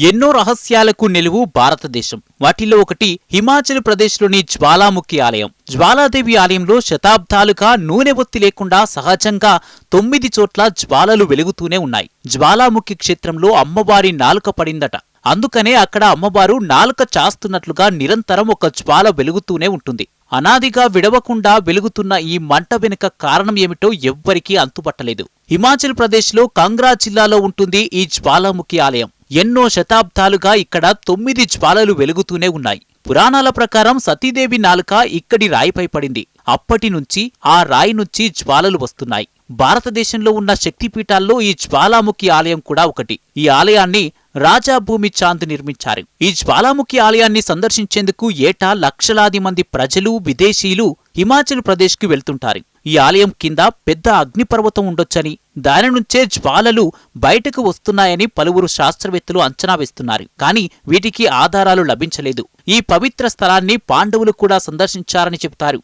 ఎన్నో రహస్యాలకు నిలువు భారతదేశం. వాటిల్లో ఒకటి హిమాచల్ ప్రదేశ్లోని జ్వాలాముఖి ఆలయం. జ్వాలాదేవి ఆలయంలో శతాబ్దాలుగా నూనె ఒత్తి లేకుండా సహజంగా 9 చోట్ల జ్వాలలు వెలుగుతూనే ఉన్నాయి. జ్వాలాముఖి క్షేత్రంలో అమ్మవారి నాలుక పడిందట. అందుకనే అక్కడ అమ్మవారు నాలుక చాస్తున్నట్లుగా నిరంతరం ఒక జ్వాల వెలుగుతూనే ఉంటుంది. అనాదిగా విడవకుండా వెలుగుతున్న ఈ మంట వెనుక కారణం ఏమిటో ఎవ్వరికీ అంతుపట్టలేదు. హిమాచల్ ప్రదేశ్లో కంగ్రా జిల్లాలో ఉంటుంది ఈ జ్వాలాముఖి ఆలయం. ఎన్నో శతాబ్దాలుగా ఇక్కడ 9 జ్వాలలు వెలుగుతూనే ఉన్నాయి. పురాణాల ప్రకారం సతీదేవి నాలుక ఇక్కడి రాయిపై పడింది. అప్పటి నుంచి ఆ రాయి నుంచి జ్వాలలు వస్తున్నాయి. భారతదేశంలో ఉన్న శక్తిపీఠాల్లో ఈ జ్వాలాముఖి ఆలయం కూడా ఒకటి. ఈ ఆలయాన్ని రాజా భూమి చాంద్ నిర్మించారు. ఈ జ్వాలాముఖి ఆలయాన్ని సందర్శించేందుకు ఏటా లక్షలాది మంది ప్రజలు, విదేశీయులు హిమాచల్ ప్రదేశ్కు వెళ్తుంటారు. ఈ ఆలయం కింద పెద్ద అగ్నిపర్వతం ఉండొచ్చని, దాని నుంచే జ్వాలలు బయటకు వస్తున్నాయని పలువురు శాస్త్రవేత్తలు అంచనా వేస్తున్నారు. కానీ వీటికి ఆధారాలు లభించలేదు. ఈ పవిత్ర స్థలాన్ని పాండవులు కూడా సందర్శించారని చెబుతారు.